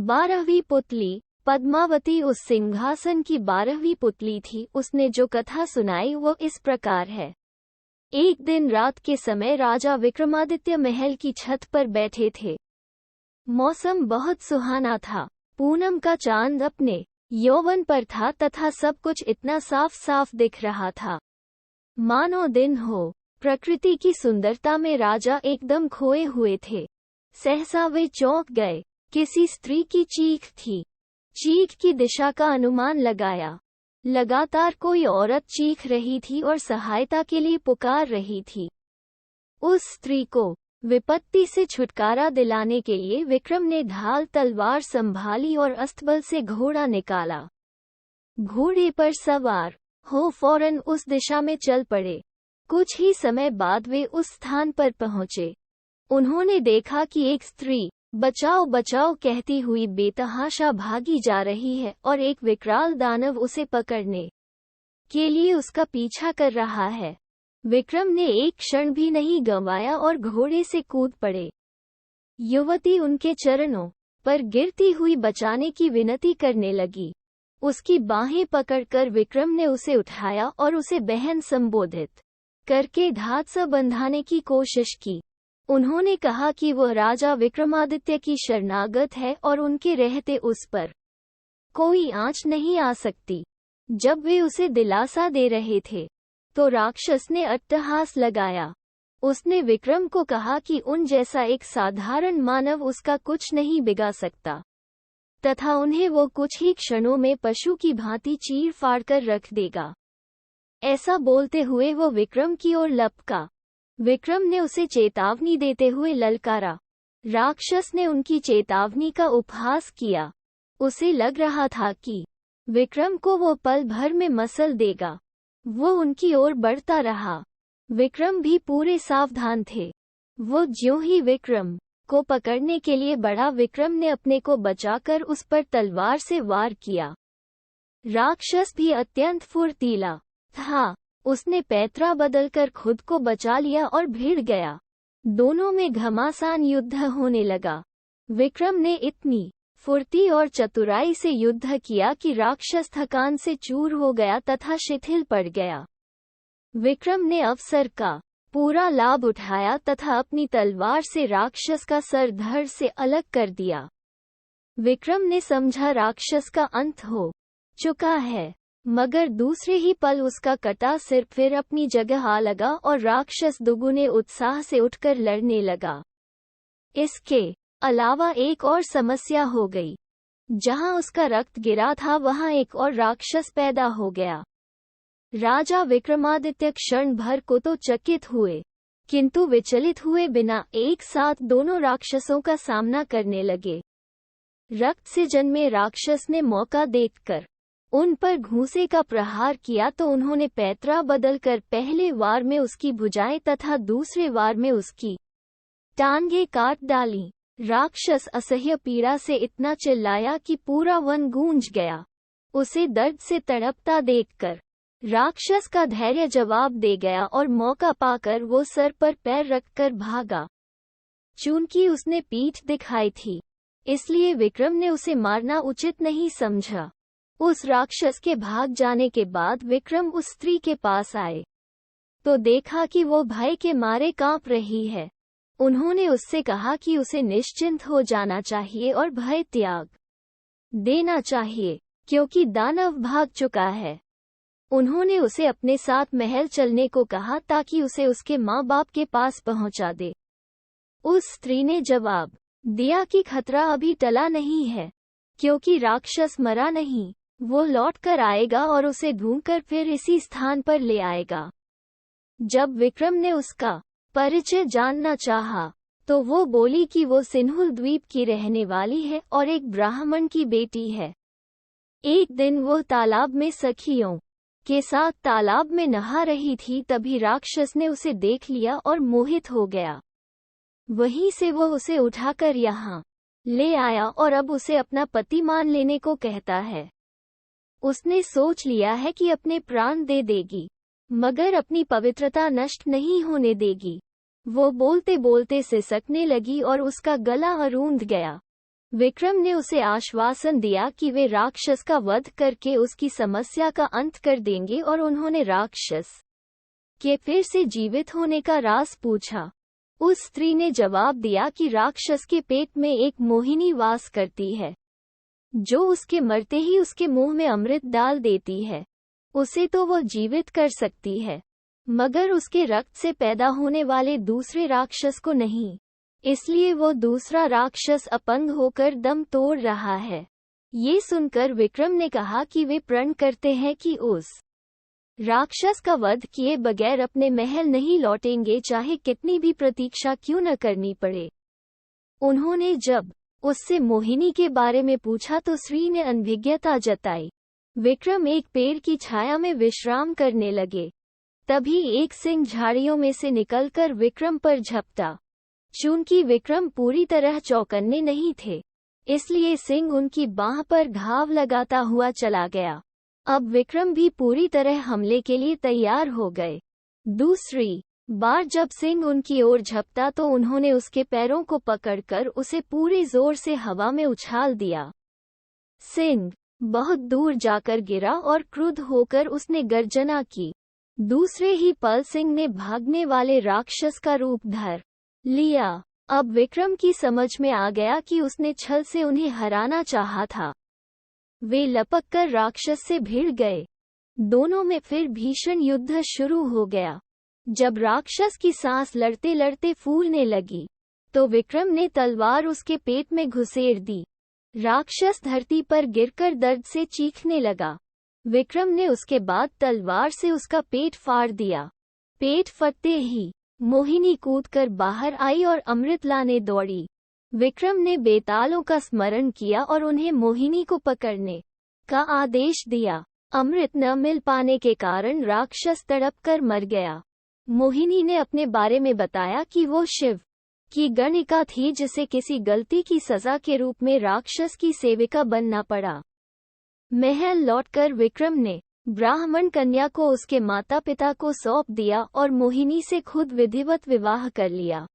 12वीं पुतली पद्मावती उस सिंहासन की 12वीं पुतली थी। उसने जो कथा सुनाई वो इस प्रकार है। एक दिन रात के समय राजा विक्रमादित्य महल की छत पर बैठे थे। मौसम बहुत सुहाना था। पूनम का चांद अपने यौवन पर था तथा सब कुछ इतना साफ साफ दिख रहा था मानो दिन हो। प्रकृति की सुंदरता में राजा एकदम खोए हुए थे। सहसा वे चौंक गए। किसी स्त्री की चीख थी। चीख की दिशा का अनुमान लगाया। लगातार कोई औरत चीख रही थी और सहायता के लिए पुकार रही थी। उस स्त्री को विपत्ति से छुटकारा दिलाने के लिए विक्रम ने ढाल तलवार संभाली और अस्तबल से घोड़ा निकाला। घोड़े पर सवार हो फौरन उस दिशा में चल पड़े। कुछ ही समय बाद वे उस स्थान पर पहुंचे। उन्होंने देखा कि एक स्त्री बचाओ बचाओ कहती हुई बेतहाशा भागी जा रही है और एक विकराल दानव उसे पकड़ने के लिए उसका पीछा कर रहा है। विक्रम ने एक क्षण भी नहीं गंवाया और घोड़े से कूद पड़े। युवती उनके चरणों पर गिरती हुई बचाने की विनती करने लगी। उसकी बाहें पकड़कर विक्रम ने उसे उठाया और उसे बहन संबोधित करके ढाल से बंधाने की कोशिश की। उन्होंने कहा कि वह राजा विक्रमादित्य की शरणागत है और उनके रहते उस पर कोई आंच नहीं आ सकती। जब वे उसे दिलासा दे रहे थे तो राक्षस ने अट्टहास लगाया। उसने विक्रम को कहा कि उन जैसा एक साधारण मानव उसका कुछ नहीं बिगाड़ सकता तथा उन्हें वो कुछ ही क्षणों में पशु की भांति चीर फाड़ कर रख देगा। ऐसा बोलते हुए वो विक्रम की ओर लपका। विक्रम ने उसे चेतावनी देते हुए ललकारा। राक्षस ने उनकी चेतावनी का उपहास किया। उसे लग रहा था कि विक्रम को वो पल भर में मसल देगा। वो उनकी ओर बढ़ता रहा। विक्रम भी पूरे सावधान थे। वो ज्यों ही विक्रम को पकड़ने के लिए बढ़ा, विक्रम ने अपने को बचाकर उस पर तलवार से वार किया। राक्षस भी अत्यंत फुर्तीला था। उसने पैतरा बदलकर खुद को बचा लिया और भिड़ गया। दोनों में घमासान युद्ध होने लगा। विक्रम ने इतनी फुर्ती और चतुराई से युद्ध किया कि राक्षस थकान से चूर हो गया तथा शिथिल पड़ गया। विक्रम ने अवसर का पूरा लाभ उठाया तथा अपनी तलवार से राक्षस का सर धड़ से अलग कर दिया। विक्रम ने समझा राक्षस का अंत हो चुका है, मगर दूसरे ही पल उसका कटा सिर फिर अपनी जगह आ लगा और राक्षस दुगुने उत्साह से उठकर लड़ने लगा। इसके अलावा एक और समस्या हो गई। जहां उसका रक्त गिरा था वहां एक और राक्षस पैदा हो गया। राजा विक्रमादित्य क्षण भर को तो चकित हुए, किंतु विचलित हुए बिना एक साथ दोनों राक्षसों का सामना करने लगे। रक्त से जन्मे राक्षस ने मौका देखकर उन पर घूंसे का प्रहार किया तो उन्होंने पैतरा बदलकर पहले वार में उसकी भुजाएं तथा दूसरे वार में उसकी टांगें काट डाली। राक्षस असह्य पीड़ा से इतना चिल्लाया कि पूरा वन गूंज गया। उसे दर्द से तड़पता देखकर राक्षस का धैर्य जवाब दे गया और मौका पाकर वो सर पर पैर रखकर भागा। चूंकि उसने पीठ दिखाई थी, इसलिए विक्रम ने उसे मारना उचित नहीं समझा। उस राक्षस के भाग जाने के बाद विक्रम उस स्त्री के पास आए तो देखा कि वो भय के मारे कांप रही है। उन्होंने उससे कहा कि उसे निश्चिंत हो जाना चाहिए और भय त्याग देना चाहिए, क्योंकि दानव भाग चुका है। उन्होंने उसे अपने साथ महल चलने को कहा ताकि उसे उसके माँ बाप के पास पहुंचा दे। उस स्त्री ने जवाब दिया कि खतरा अभी टला नहीं है, क्योंकि राक्षस मरा नहीं। वो लौट कर आएगा और उसे ढूंढकर फिर इसी स्थान पर ले आएगा। जब विक्रम ने उसका परिचय जानना चाहा, तो वो बोली कि वो सिन्हुल द्वीप की रहने वाली है और एक ब्राह्मण की बेटी है। एक दिन वो तालाब में सखियों के साथ तालाब में नहा रही थी, तभी राक्षस ने उसे देख लिया और मोहित हो गया। वहीं से वो उसे उठाकर यहाँ ले आया और अब उसे अपना पति मान लेने को कहता है। उसने सोच लिया है कि अपने प्राण दे देगी, मगर अपनी पवित्रता नष्ट नहीं होने देगी। वो बोलते बोलते सिसकने लगी और उसका गला अरूंध गया। विक्रम ने उसे आश्वासन दिया कि वे राक्षस का वध करके उसकी समस्या का अंत कर देंगे और उन्होंने राक्षस के फिर से जीवित होने का राज पूछा। उस स्त्री ने जवाब दिया कि राक्षस के पेट में एक मोहिनी वास करती है, जो उसके मरते ही उसके मुंह में अमृत डाल देती है। उसे तो वो जीवित कर सकती है, मगर उसके रक्त से पैदा होने वाले दूसरे राक्षस को नहीं। इसलिए वो दूसरा राक्षस अपंग होकर दम तोड़ रहा है। ये सुनकर विक्रम ने कहा कि वे प्रण करते हैं कि उस राक्षस का वध किए बगैर अपने महल नहीं लौटेंगे, चाहे कितनी भी प्रतीक्षा क्यों न करनी पड़े। उन्होंने जब उससे मोहिनी के बारे में पूछा तो स्त्री ने अनभिज्ञता जताई। विक्रम एक पेड़ की छाया में विश्राम करने लगे। तभी एक सिंह झाड़ियों में से निकलकर विक्रम पर झपटा। चूंकि विक्रम पूरी तरह चौकन्ने नहीं थे, इसलिए सिंह उनकी बांह पर घाव लगाता हुआ चला गया। अब विक्रम भी पूरी तरह हमले के लिए तैयार हो गए। दूसरी बार जब सिंह उनकी ओर झपटा तो उन्होंने उसके पैरों को पकड़कर उसे पूरे जोर से हवा में उछाल दिया। सिंह बहुत दूर जाकर गिरा और क्रुद्ध होकर उसने गर्जना की। दूसरे ही पल सिंह ने भागने वाले राक्षस का रूप धर लिया। अब विक्रम की समझ में आ गया कि उसने छल से उन्हें हराना चाहा था। वे लपककर राक्षस से भिड़ गए। दोनों में फिर भीषण युद्ध शुरू हो गया। जब राक्षस की सांस लड़ते लड़ते फूलने लगी, तो विक्रम ने तलवार उसके पेट में घुसेड़ दी। राक्षस धरती पर गिरकर दर्द से चीखने लगा। विक्रम ने उसके बाद तलवार से उसका पेट फाड़ दिया। पेट फटते ही मोहिनी कूदकर बाहर आई और अमृत लाने दौड़ी। विक्रम ने बेतालों का स्मरण किया और उन्हें मोहिनी को पकड़ने का आदेश दिया। अमृत न मिल पाने के कारण राक्षस तड़पकर मर गया। मोहिनी ने अपने बारे में बताया कि वो शिव की गणिका थी, जिसे किसी गलती की सजा के रूप में राक्षस की सेविका बनना पड़ा। महल लौटकर विक्रम ने ब्राह्मण कन्या को उसके माता पिता को सौंप दिया और मोहिनी से खुद विधिवत विवाह कर लिया।